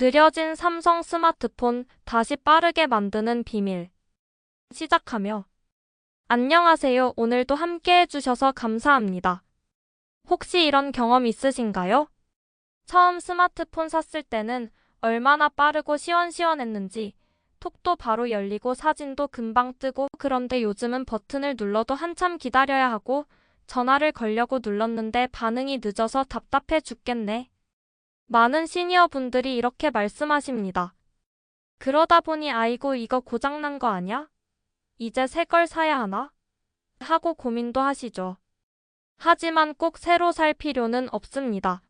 느려진 삼성 스마트폰 다시 빠르게 만드는 비밀. 시작하며 안녕하세요. 오늘도 함께 해주셔서 감사합니다. 혹시 이런 경험 있으신가요? 처음 스마트폰 샀을 때는 얼마나 빠르고 시원시원했는지 톡도 바로 열리고 사진도 금방 뜨고, 그런데 요즘은 버튼을 눌러도 한참 기다려야 하고 전화를 걸려고 눌렀는데 반응이 늦어서 답답해 죽겠네. 많은 시니어분들이 이렇게 말씀하십니다. 그러다 보니 아이고 이거 고장난 거 아냐? 이제 새 걸 사야 하나? 하고 고민도 하시죠. 하지만 꼭 새로 살 필요는 없습니다.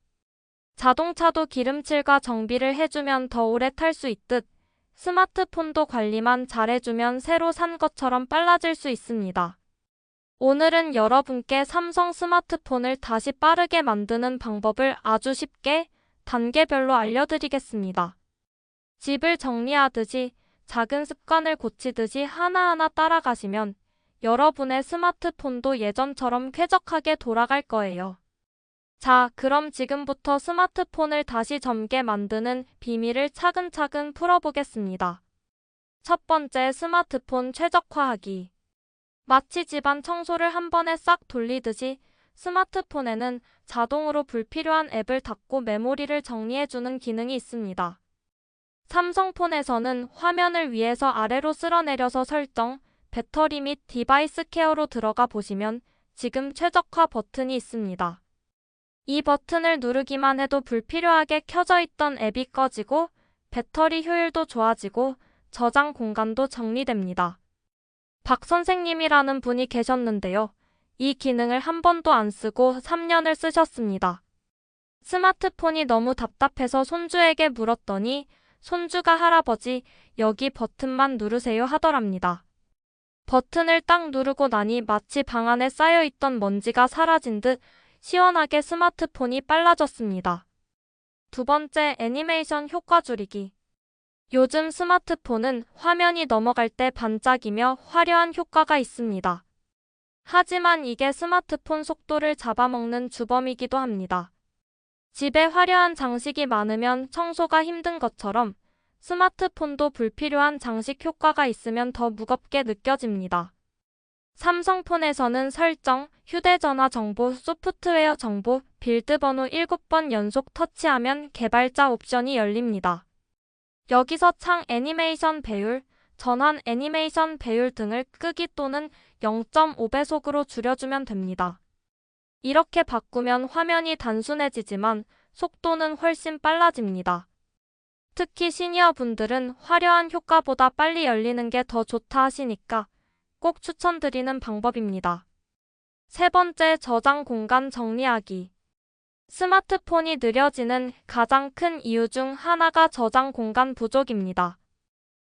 자동차도 기름칠과 정비를 해주면 더 오래 탈 수 있듯 스마트폰도 관리만 잘해주면 새로 산 것처럼 빨라질 수 있습니다. 오늘은 여러분께 삼성 스마트폰을 다시 빠르게 만드는 방법을 아주 쉽게 단계별로 알려드리겠습니다. 집을 정리하듯이 작은 습관을 고치듯이 하나하나 따라가시면 여러분의 스마트폰도 예전처럼 쾌적하게 돌아갈 거예요. 자, 그럼 지금부터 스마트폰을 다시 젊게 만드는 비밀을 차근차근 풀어보겠습니다. 첫 번째, 스마트폰 최적화하기. 마치 집안 청소를 한 번에 싹 돌리듯이 스마트폰에는 자동으로 불필요한 앱을 닫고 메모리를 정리해주는 기능이 있습니다. 삼성폰에서는 화면을 위에서 아래로 쓸어내려서 설정, 배터리 및 디바이스 케어로 들어가 보시면 지금 최적화 버튼이 있습니다. 이 버튼을 누르기만 해도 불필요하게 켜져 있던 앱이 꺼지고 배터리 효율도 좋아지고 저장 공간도 정리됩니다. 박 선생님이라는 분이 계셨는데요. 이 기능을 한 번도 안 쓰고 3년을 쓰셨습니다. 스마트폰이 너무 답답해서 손주에게 물었더니 손주가 할아버지, 여기 버튼만 누르세요 하더랍니다. 버튼을 딱 누르고 나니 마치 방 안에 쌓여있던 먼지가 사라진 듯 시원하게 스마트폰이 빨라졌습니다. 두 번째, 애니메이션 효과 줄이기. 요즘 스마트폰은 화면이 넘어갈 때 반짝이며 화려한 효과가 있습니다. 하지만 이게 스마트폰 속도를 잡아먹는 주범이기도 합니다. 집에 화려한 장식이 많으면 청소가 힘든 것처럼 스마트폰도 불필요한 장식 효과가 있으면 더 무겁게 느껴집니다. 삼성폰에서는 설정, 휴대전화 정보, 소프트웨어 정보, 빌드 번호 7번 연속 터치하면 개발자 옵션이 열립니다. 여기서 창 애니메이션 배율, 전환 애니메이션 배율 등을 끄기 또는 0.5배속으로 줄여주면 됩니다. 이렇게 바꾸면 화면이 단순해지지만 속도는 훨씬 빨라집니다. 특히 시니어분들은 화려한 효과보다 빨리 열리는 게 더 좋다 하시니까 꼭 추천드리는 방법입니다. 세 번째, 저장 공간 정리하기. 스마트폰이 느려지는 가장 큰 이유 중 하나가 저장 공간 부족입니다.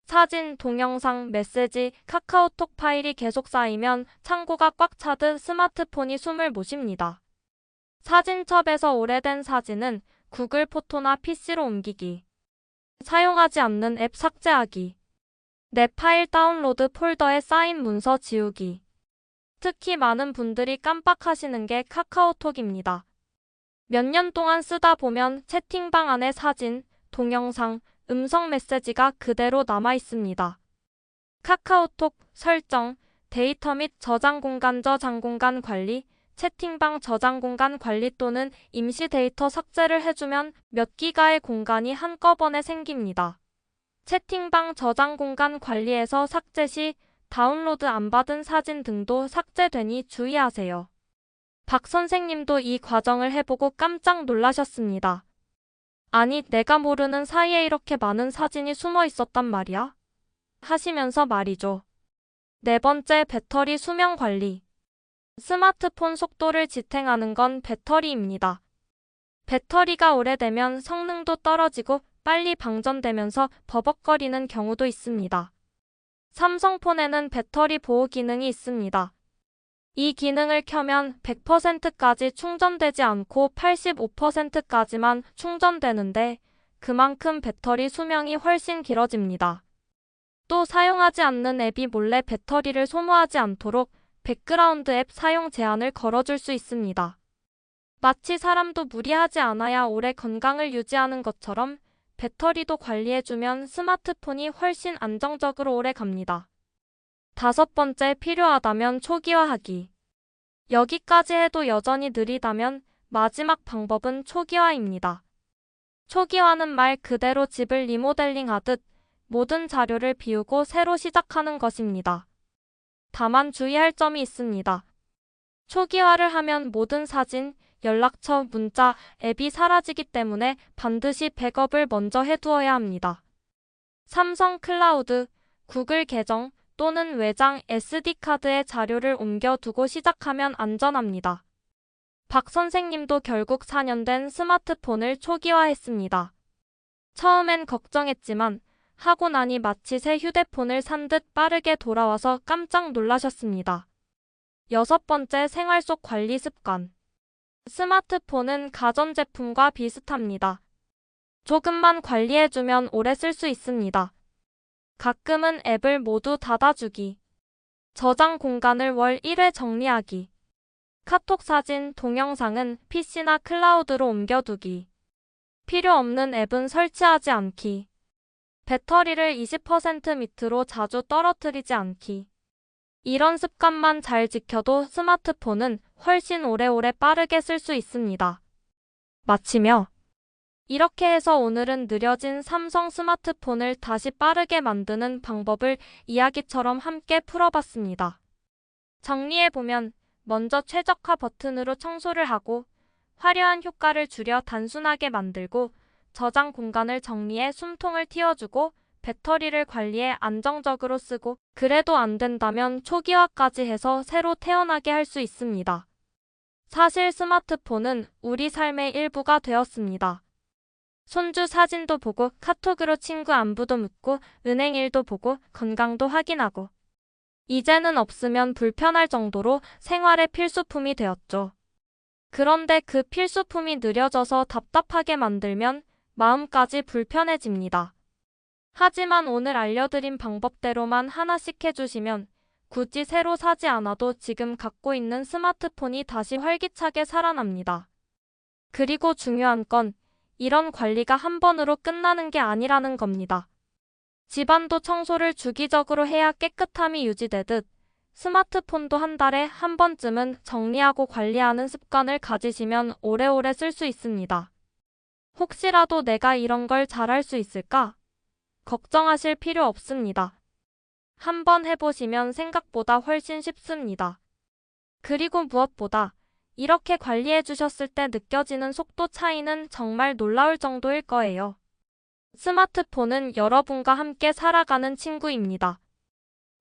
사진, 동영상, 메시지, 카카오톡 파일이 계속 쌓이면 창고가 꽉 차듯 스마트폰이 숨을 못 쉽니다. 사진첩에서 오래된 사진은 구글 포토나 PC로 옮기기. 사용하지 않는 앱 삭제하기. 내 파일 다운로드 폴더에 쌓인 문서 지우기. 특히 많은 분들이 깜빡하시는 게 카카오톡입니다. 몇 년 동안 쓰다 보면 채팅방 안에 사진, 동영상, 음성 메시지가 그대로 남아 있습니다. 카카오톡 설정, 데이터 및 저장 공간 저장 공간 관리, 채팅방 저장 공간 관리 또는 임시 데이터 삭제를 해주면 몇 기가의 공간이 한꺼번에 생깁니다. 채팅방 저장 공간 관리에서 삭제 시 다운로드 안 받은 사진 등도 삭제되니 주의하세요. 박 선생님도 이 과정을 해보고 깜짝 놀라셨습니다. 아니, 내가 모르는 사이에 이렇게 많은 사진이 숨어 있었단 말이야? 하시면서 말이죠. 네 번째, 배터리 수명 관리. 스마트폰 속도를 지탱하는 건 배터리입니다. 배터리가 오래되면 성능도 떨어지고 빨리 방전되면서 버벅거리는 경우도 있습니다. 삼성폰에는 배터리 보호 기능이 있습니다. 이 기능을 켜면 100%까지 충전되지 않고 85%까지만 충전되는데 그만큼 배터리 수명이 훨씬 길어집니다. 또 사용하지 않는 앱이 몰래 배터리를 소모하지 않도록 백그라운드 앱 사용 제한을 걸어줄 수 있습니다. 마치 사람도 무리하지 않아야 오래 건강을 유지하는 것처럼 배터리도 관리해주면 스마트폰이 훨씬 안정적으로 오래 갑니다. 5번째, 필요하다면 초기화하기. 여기까지 해도 여전히 느리다면 마지막 방법은 초기화입니다. 초기화는 말 그대로 집을 리모델링 하듯 모든 자료를 비우고 새로 시작하는 것입니다. 다만 주의할 점이 있습니다. 초기화를 하면 모든 사진, 연락처, 문자, 앱이 사라지기 때문에 반드시 백업을 먼저 해두어야 합니다. 삼성 클라우드, 구글 계정 또는 외장 SD카드에 자료를 옮겨두고 시작하면 안전합니다. 박 선생님도 결국 4년 된 스마트폰을 초기화했습니다. 처음엔 걱정했지만 하고 나니 마치 새 휴대폰을 산 듯 빠르게 돌아와서 깜짝 놀라셨습니다. 6번째, 생활 속 관리 습관. 스마트폰은 가전제품과 비슷합니다. 조금만 관리해주면 오래 쓸 수 있습니다. 가끔은 앱을 모두 닫아주기, 저장 공간을 월 1회 정리하기, 카톡 사진, 동영상은 PC나 클라우드로 옮겨두기, 필요 없는 앱은 설치하지 않기, 배터리를 20% 밑으로 자주 떨어뜨리지 않기. 이런 습관만 잘 지켜도 스마트폰은 훨씬 오래오래 빠르게 쓸 수 있습니다. 마치며 이렇게 해서 오늘은 느려진 삼성 스마트폰을 다시 빠르게 만드는 방법을 이야기처럼 함께 풀어봤습니다. 정리해보면 먼저 최적화 버튼으로 청소를 하고 화려한 효과를 줄여 단순하게 만들고 저장 공간을 정리해 숨통을 틔워주고 배터리를 관리해 안정적으로 쓰고 그래도 안 된다면 초기화까지 해서 새로 태어나게 할 수 있습니다. 사실 스마트폰은 우리 삶의 일부가 되었습니다. 손주 사진도 보고 카톡으로 친구 안부도 묻고 은행 일도 보고 건강도 확인하고 이제는 없으면 불편할 정도로 생활의 필수품이 되었죠. 그런데 그 필수품이 느려져서 답답하게 만들면 마음까지 불편해집니다. 하지만 오늘 알려드린 방법대로만 하나씩 해주시면 굳이 새로 사지 않아도 지금 갖고 있는 스마트폰이 다시 활기차게 살아납니다. 그리고 중요한 건 이런 관리가 한 번으로 끝나는 게 아니라는 겁니다. 집안도 청소를 주기적으로 해야 깨끗함이 유지되듯 스마트폰도 한 달에 한 번쯤은 정리하고 관리하는 습관을 가지시면 오래오래 쓸 수 있습니다. 혹시라도 내가 이런 걸 잘할 수 있을까? 걱정하실 필요 없습니다. 한번 해보시면 생각보다 훨씬 쉽습니다. 그리고 무엇보다 이렇게 관리해 주셨을 때 느껴지는 속도 차이는 정말 놀라울 정도일 거예요. 스마트폰은 여러분과 함께 살아가는 친구입니다.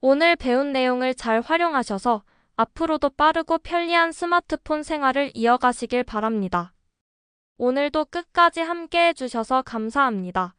오늘 배운 내용을 잘 활용하셔서 앞으로도 빠르고 편리한 스마트폰 생활을 이어가시길 바랍니다. 오늘도 끝까지 함께 해주셔서 감사합니다.